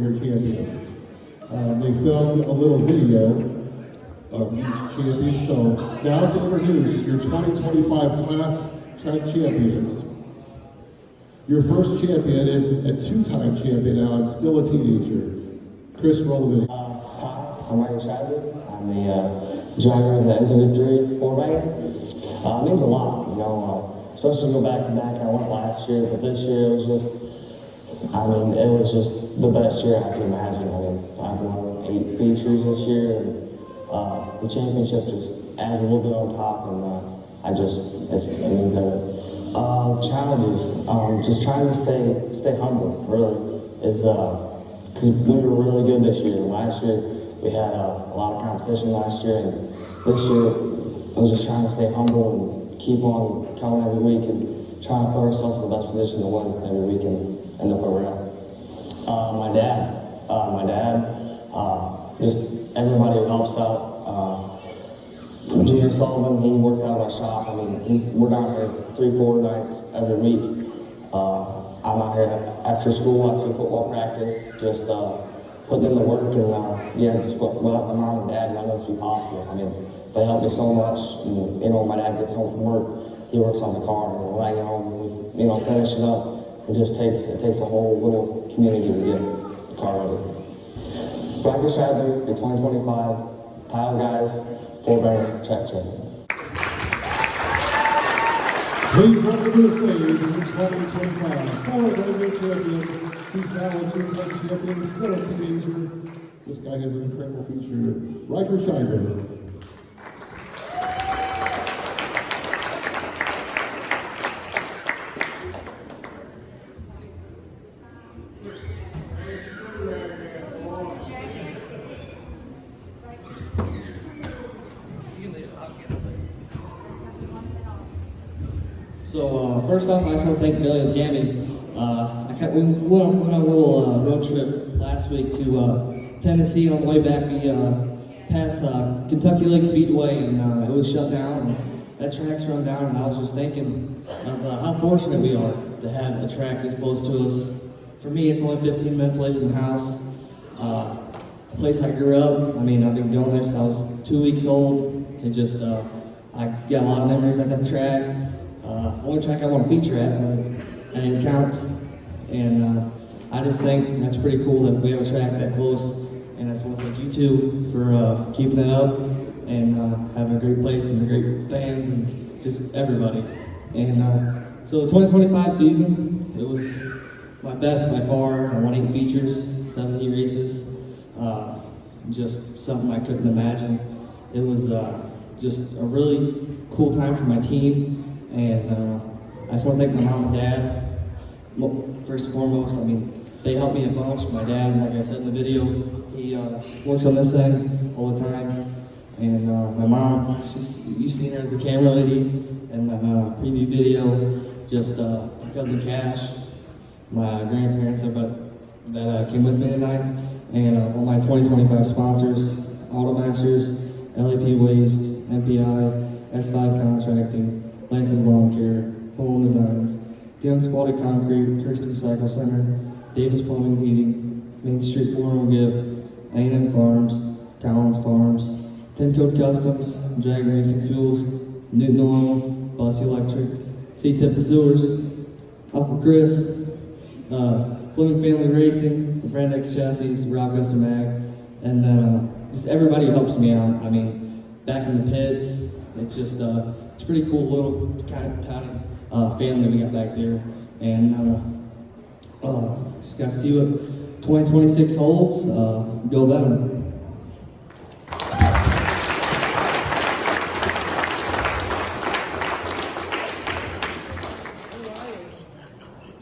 your champions. They filmed a little video of each champion. So now to introduce your 2025 class track champions. Your first champion is a two-time champion now and still a teenager. Chris, roll the video. Hi, I'm Brian Goodaker. I'm the driver of the N33 4-banger. It means a lot, you know, especially go back to back. I went last year, but this year it was just, it was just the best year I could imagine. I've won 8 features this year, and the championship just adds a little bit on top, and it means everything. Challenges, just trying to stay humble, really, is because we were really good this year. Last year, we had a lot of competition last year, and this year, I was just trying to stay humble and keep on coming every week and trying to put ourselves in the best position to win every week and end up where we're at. My dad, just everybody who helps out. Junior Sullivan, he works out of my shop. We're down here 3-4 nights every week. I'm out here after school, after football practice, just putting in the work, and just without my mom and dad, none of this would be possible. They help me so much. And, when my dad gets home from work, he works on the car, and when I get home, we finish it up. It takes a whole little community to get the car ready. Brian Goodaker, the 2025 Tile Guys 4-banger track champion. Please welcome to the stage the 2025 4-banger champion. He's now a two-time champion, still a teenager. This guy has an incredible future. Brian Goodaker. So first off, I just want to thank Billy and Tammy. We went on a little road trip last week to Tennessee. On the way back, we passed Kentucky Lake Speedway, and it was shut down. And that track's run down, and I was just thinking of how fortunate we are to have a track this close to us. For me, it's only 15 minutes away from the house. The place I grew up, I've been going there since I was 2 weeks old. It just, I got a lot of memories at that track. Only track I want to feature at, but it counts. And I just think that's pretty cool that we have a track that close. And I just want to thank you two for keeping it up and having a great place and the great fans and just everybody. And so the 2025 season, it was my best by far. I won 8 features, 70 races. Just something I couldn't imagine. It was just a really cool time for my team. And I just want to thank my mom and dad. First and foremost, they helped me a bunch. My dad, like I said in the video, he works on this thing all the time. And my mom, you've seen her as the camera lady in the preview video. Just my cousin Cash, my grandparents that came with me tonight, and all my 2025 sponsors, Automasters, LAP Waste, MPI, S5 Contracting, Lance's Lawn Care, Home Designs, Dylan's Quality Concrete, Kirsten Recycle Center, Davis Plumbing Heating, Main Street Floral Gift, A&M Farms, Collins Farms, 10 Code Customs, Jag Racing Fuels, Newton Oil, Bossy Electric, C-Tip Sewers, Uncle Chris, Fleming Family Racing, Brand X Chassis, Rock Custom Ag, and then just everybody who helps me out. Back in the pits, it's just it's pretty cool little kind of family we got back there, and just gotta see what 2026 holds. Go Venom.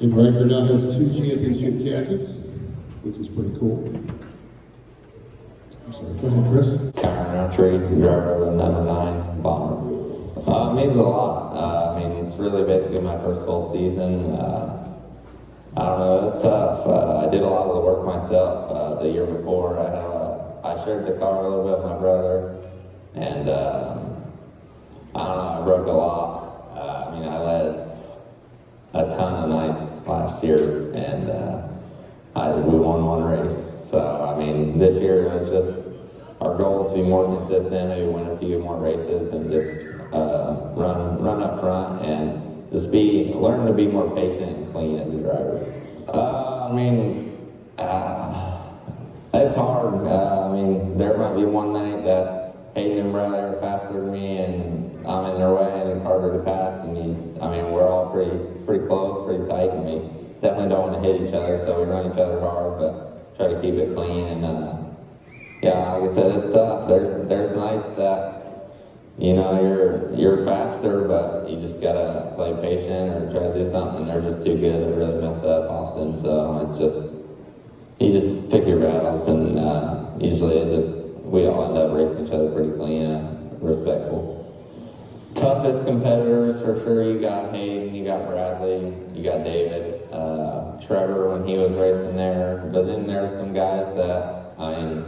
And Riker now has 2 championship jackets, which is pretty cool. I'm sorry, go ahead, Chris. Country driver of the number 9 bomber. It means a lot. It's really basically my first full season. I don't know, it's tough. I did a lot of the work myself the year before. I shared the car a little bit with my brother, and I don't know, I broke a lot. I led a ton of nights last year, and we won one race. So, I mean, this year it was just our goal is to be more consistent, maybe win a few more races and just run up front and just learn to be more patient and clean as a driver. I mean, it's hard. I mean, there might be one night that Hayden and Bradley are faster than me and I'm in their way and it's harder to pass. And I mean, we're all pretty close, pretty tight, and we definitely don't want to hit each other, so we run each other hard, but try to keep it clean. And yeah, like I said, it's tough. There's nights that, you know, you're faster, but you just gotta play patient or try to do something. They're just too good to really mess up often. So it's just, you just pick your battles, and usually we all end up racing each other pretty clean and respectful. Toughest competitors, for sure, you got Hayden, you got Bradley, you got David, Trevor when he was racing there. But then there's some guys that, I mean,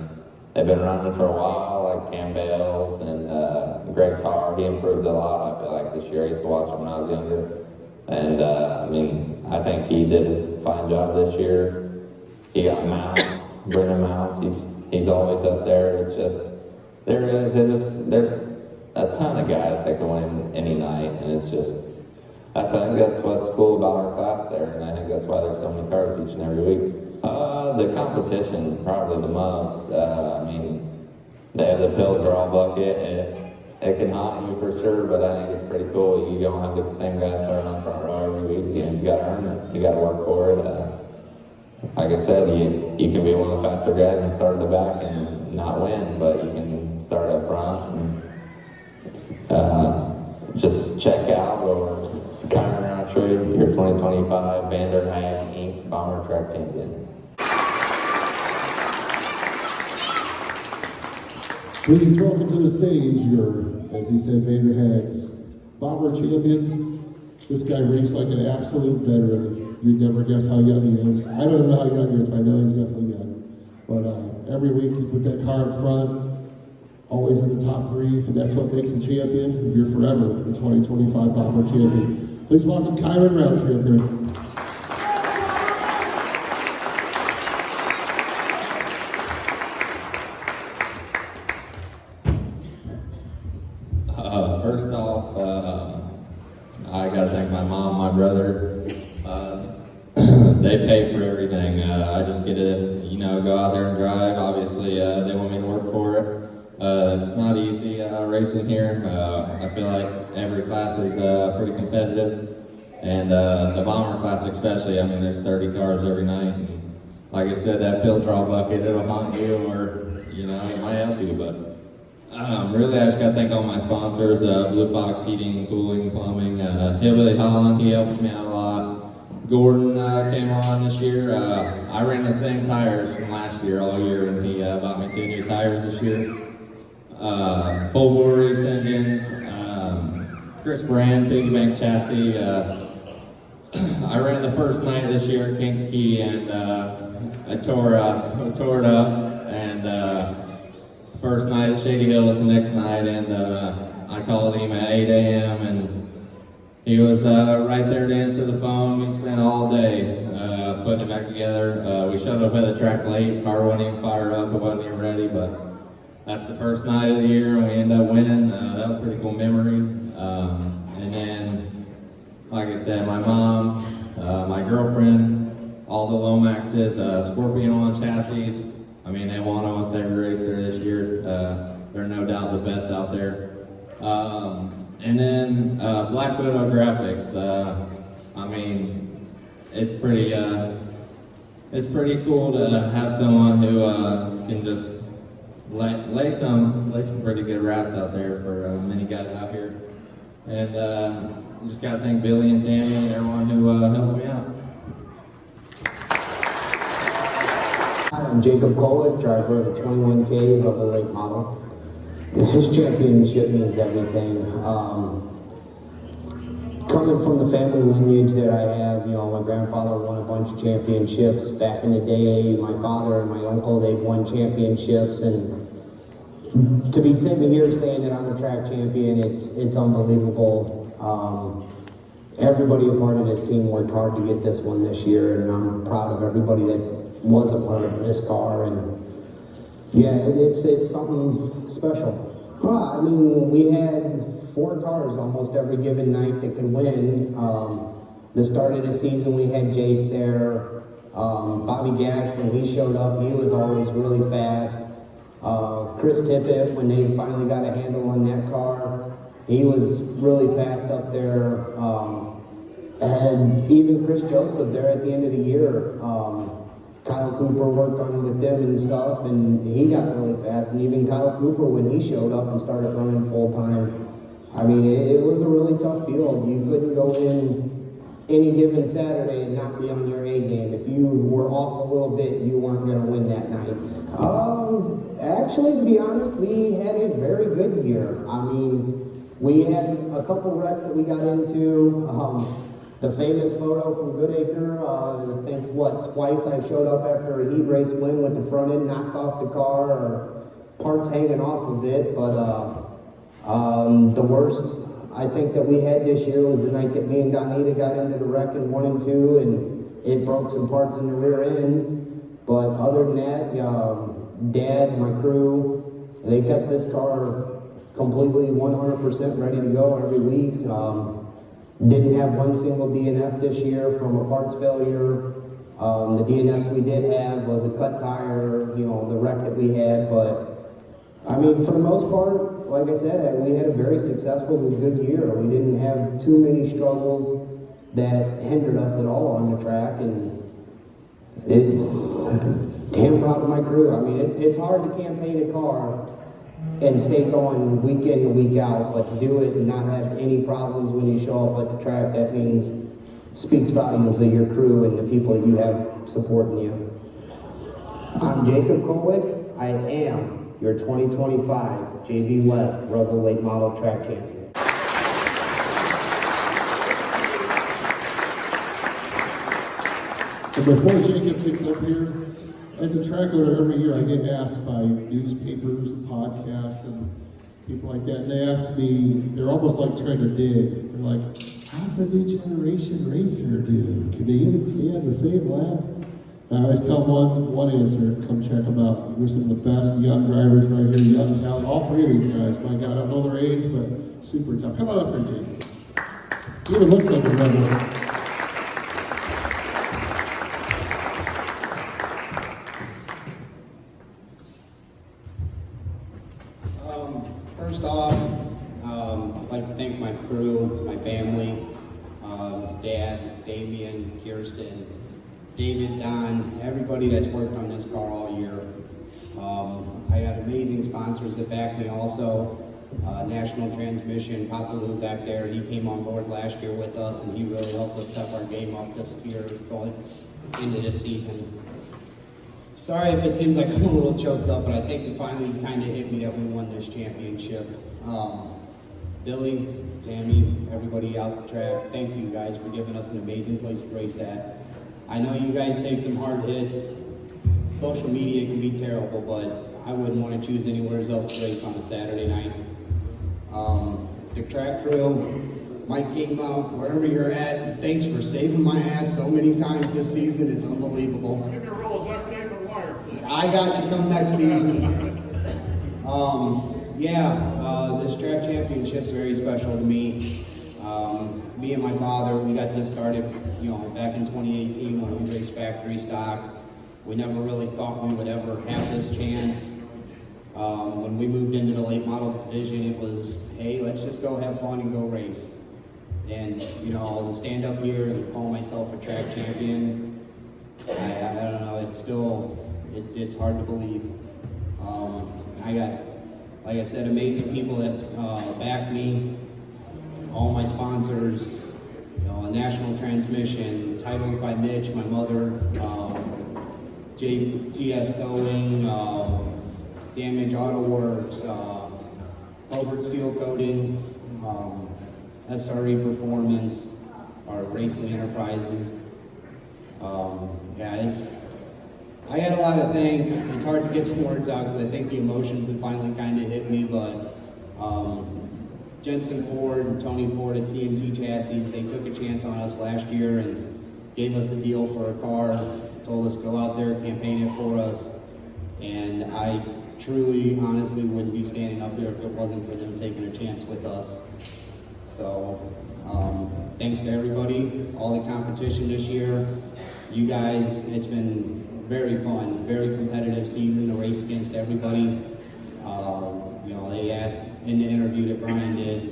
they've been running for a while, like Cam Bales and Greg Tarr. He improved a lot, I feel like, this year. I used to watch him when I was younger. And, I mean, I think he did a fine job this year. You got Mounts, Brennan Mounts. He's always up there. It's just, there's a ton of guys that can win any night. And it's just, I think that's what's cool about our class there. And I think that's why there's so many cars each and every week. The competition, probably the most. I mean, they have the pill draw bucket. It can haunt you for sure, but I think it's pretty cool. You don't have the same guys starting on front row every week, and you got to earn it. You got to work for it. Like I said, you can be one of the faster guys and start at the back and not win, but you can start up front and just check out. Or Kyron Roundtree, your 2025 Vanderhag Inc. Bomber Track Champion. Please welcome to the stage your, as he said, Vanderhag's Bomber Champion. This guy raced like an absolute veteran. You'd never guess how young he is. I don't know how young he is, but I know he's definitely young. But every week he put that car in front, always in the top 3, and that's what makes a champion. You're forever the 2025 Bomber Champion. Please welcome Kyron Roundtree up here. First off, I gotta thank my mom, my brother. They pay for everything. I just get to, go out there and drive. Obviously, they want me to work for it. It's not easy racing here. I feel like every class is pretty competitive, and the Bomber class especially. I mean, there's 30 cars every night, and like I said, that pill draw bucket, it'll haunt you, or it might help you, but. Really, I just got to thank all my sponsors, Blue Fox Heating and Cooling, Plumbing, Hillbilly Holland, he helps me out a lot. Gordon came on this year. I ran the same tires from last year all year, and he bought me 2 new tires this year. Full bore race engines, Chris Brand, Piggy Bank chassis. I ran the first night this year, Kinky, and I tore it up, and first night at Shadyhill was the next night, and I called him at 8 a.m. and he was right there to answer the phone. We spent all day putting it back together. We showed up at the track late. Car wasn't even fired up. It wasn't even ready, but that's the first night of the year, and we ended up winning. That was a pretty cool memory. And then, like I said, my mom, my girlfriend, all the Lomaxes, Scorpion on chassis. I mean, they won almost every race there this year. They're no doubt the best out there. And then Black Widow Graphics. I mean, it's pretty cool to have someone who can just lay some pretty good wraps out there for many guys out here. And just got to thank Billy and Tammy and everyone who helps me out. Hi, I'm Jacob Kolick, driver of the 21K Rebel 8 model. This championship means everything. Coming from the family lineage that I have, my grandfather won a bunch of championships back in the day. My father and my uncle, they've won championships, and to be sitting here saying that I'm a track champion, it's unbelievable. Everybody a part of this team worked hard to get this one this year, and I'm proud of everybody that was a part of this car, and yeah, it's something special. I mean, we had 4 cars almost every given night that could win. The start of the season, we had Jace there. Bobby Gash, when he showed up, he was always really fast. Chris Tippett, when they finally got a handle on that car, he was really fast up there. And even Chris Joseph there at the end of the year, Kyle Cooper worked on with them and stuff, and he got really fast. And even Kyle Cooper, when he showed up and started running full time, I mean, it was a really tough field. You couldn't go in any given Saturday and not be on your A game. If you were off a little bit, you weren't going to win that night. Actually, to be honest, we had a very good year. I mean, we had a couple wrecks that we got into. The famous photo from Goodaker, I think, twice I showed up after a heat race win with the front end knocked off the car or parts hanging off of it. But the worst I think that we had this year was the night that me and Donita got into the wreck in 1 and 2, and it broke some parts in the rear end. But other than that, Dad, my crew, they kept this car completely 100% ready to go every week. Didn't have one single DNF this year from a parts failure. The DNFs we did have was a cut tire, the wreck that we had. But, I mean, for the most part, like I said, we had a very successful and good year. We didn't have too many struggles that hindered us at all on the track. And damn proud of my crew. I mean, it's hard to campaign a car and stay going week in and week out, but to do it and not have any problems when you show up at the track, that speaks volumes of your crew and the people that you have supporting you. I'm Jacob Kolwick. I am your 2025 JB West Rebel Late Model Track Champion. And before Jacob kicks up here, as a track owner, every year I get asked by newspapers, podcasts, and people like that, and they ask me, they're almost like trying to dig. They're like, how's the new generation racer do? Can they even stay on the same lap? And I always tell them one answer, come check them out. They're some of the best young drivers right here, young talent. All 3 of these guys, my God, I don't know their age, but super tough. Come on up here, Jacob. He even looks like a rebel. First off, I'd like to thank my crew, my family, Dad, Damian, Kirsten, David, Don, everybody that's worked on this car all year. I had amazing sponsors that backed me also. National Transmission, Papa Lou back there, he came on board last year with us and he really helped us step our game up this year going into this season. Sorry if it seems like I'm a little choked up, but I think it finally kind of hit me that we won this championship. Billy, Tammy, everybody out the track, thank you guys for giving us an amazing place to race at. I know you guys take some hard hits. Social media can be terrible, but I wouldn't want to choose anywhere else to race on a Saturday night. The track crew, Mike Kingmouth, wherever you're at, thanks for saving my ass so many times this season. It's unbelievable. I got you come next season. This track championship's very special to me. Me and my father, we got this started, back in 2018 when we raced factory stock. We never really thought we would ever have this chance. When we moved into the late model division, it was, hey, let's just go have fun and go race. And, to stand up here and call myself a track champion, I don't know, it's still, it's hard to believe. I got, like I said, amazing people that back me, all my sponsors, National Transmission, titles by Mitch, my mother, JTS Towing, Damage Auto Works, Albert Seal Coating, SRE Performance, our Racing Enterprises. I got a lot to thank. It's hard to get the words out because I think the emotions have finally kind of hit me, but Jensen Ford and Tony Ford at TNT Chassis, they took a chance on us last year and gave us a deal for a car told us go out there, campaign it for us, and I truly, honestly wouldn't be standing up here if it wasn't for them taking a chance with us. So, thanks to everybody, all the competition this year. You guys, it's been very fun, very competitive season to race against everybody. You know, they asked in the interview that Brian did,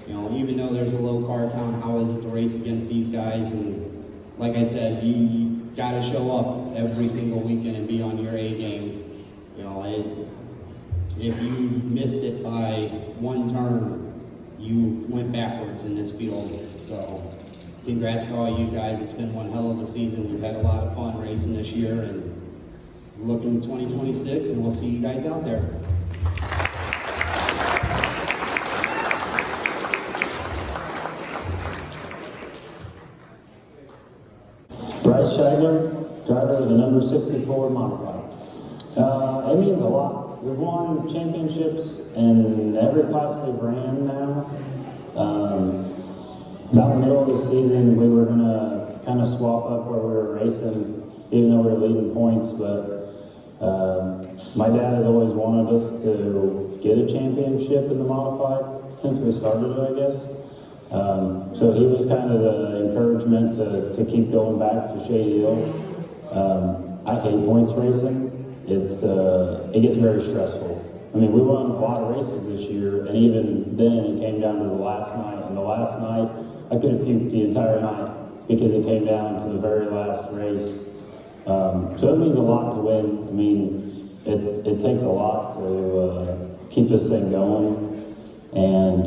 you know, even though there's a low car count, how is it to race against these guys? And like I said, you gotta show up every single weekend and be on your A game. You know, if you missed it by one turn, you went backwards in this field. So congrats to all you guys. It's been one hell of a season. We've had a lot of fun racing this year, and looking to 2026, and we'll see you guys out there. Bryce Shadyhill, driver of the number 64 modified. It means a lot. We've won championships in every class we've ran now. About the middle of the season, we were gonna kind of swap up where we were racing, even though we were leading points, but my dad has always wanted us to get a championship in the modified since we started it, I guess. So he was kind of the encouragement to keep going back to Shadyhill. I hate points racing. It gets very stressful. I mean, we won a lot of races this year, and even then it came down to the last night. And the last night, I could have puked the entire night because it came down to the very last race. So it means a lot to win. I mean, it takes a lot to keep this thing going, and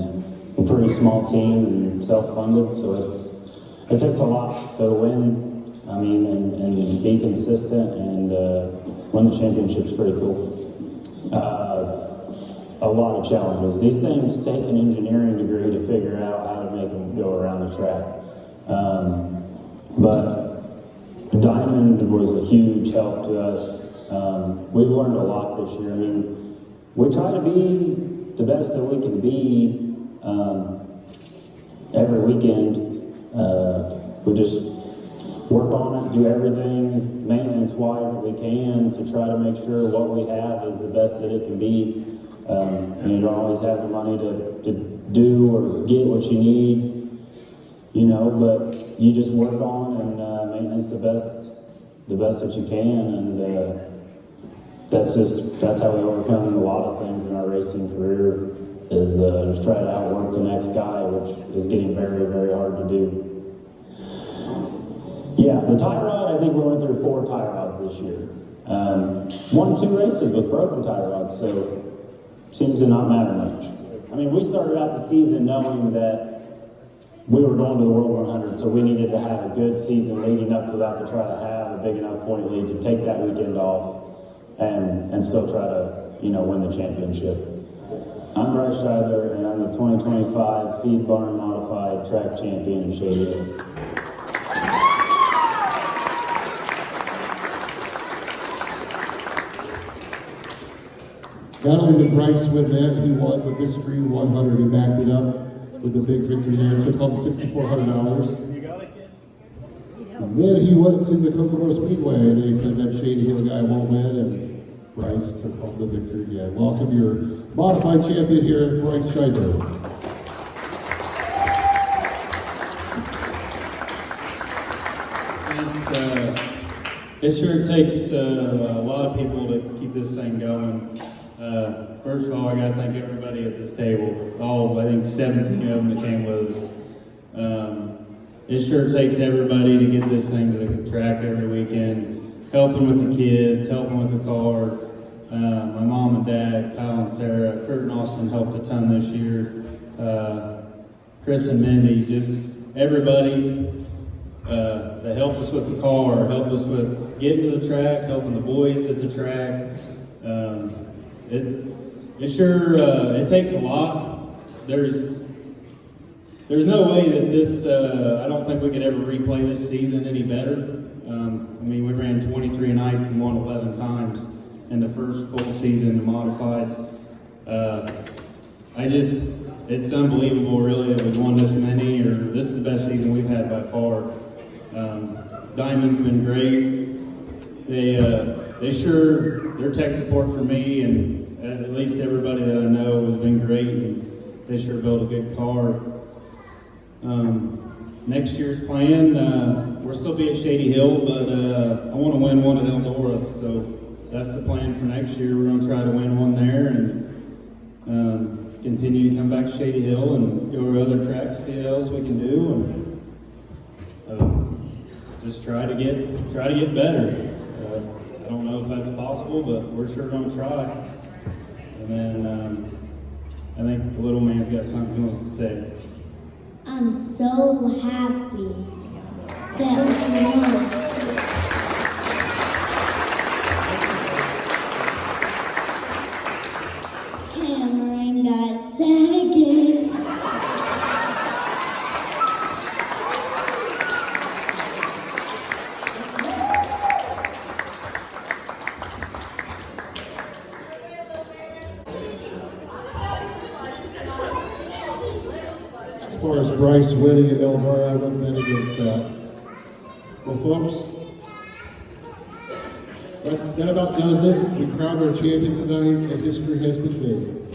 we're a pretty small team and self-funded, so it takes a lot. So to win, I mean, and be consistent and win the championship's pretty cool. A lot of challenges. These things take an engineering degree to figure out how to make them go around the track. But Diamond was a huge help to us. We've learned a lot this year. I mean, we try to be the best that we can be every weekend. We just work on it, do everything maintenance-wise that we can to try to make sure what we have is the best that it can be. And you don't always have the money to do or get what you need, you know, but you just work on and maintenance the best that you can, and that's how we overcome a lot of things in our racing career, is just try to outwork the next guy, which is getting very, very hard to do. Yeah, the tie rod, I think we went through 4 tie rods this year. Won 2 races with broken tie rods, so seems to not matter much. I mean, we started out the season knowing that we were going to the World 100, so we needed to have a good season leading up to that to try to have a big enough point lead to take that weekend off and still try to, you know, win the championship. I'm Bryce Shadyhill, and I'm the 2025 Feed Barn Modified Track Champion in Shadyhill. Not only did Bryce win that, he won the Mystery 100. He backed it up with a big victory there. Took home $6,400. You got it, kid? And then he went to the Kokomo Speedway, and they said that Shadyhill guy won't win, and Bryce took home the victory again. Welcome your modified champion here, Bryce Shadyhill. It sure takes a lot of people to keep this thing going. First of all, I got to thank everybody at this table. I think 17 of them that came with us. It sure takes everybody to get this thing to the track every weekend, helping with the kids, helping with the car. My mom and dad, Kyle and Sarah, Kurt and Austin helped a ton this year. Chris and Mindy, just everybody that helped us with the car, helped us with getting to the track, helping the boys at the track. It takes a lot. There's no way that this, I don't think we could ever replay this season any better. I mean, we ran 23 nights and won 11 times in the first full season modified. It's unbelievable really that we've won this many, or this is the best season we've had by far. Diamond's been great. their tech support for me and at least everybody that I know has been great, and they sure built a good car. Next year's plan, we'll still be at Shadyhill, but I want to win one at Eldora, so that's the plan for next year. We're going to try to win one there and continue to come back to Shadyhill and go to other tracks, see what else we can do, and just try to get better. I don't know if that's possible, but we're sure going to try. And then I think the little man's got something he wants to say. I'm so happy that we won. Cameron got second. As far as Bryce winning at Eldora, I wouldn't bet against that. Well, folks, that about does it. We crowned our champion tonight, and history has been made.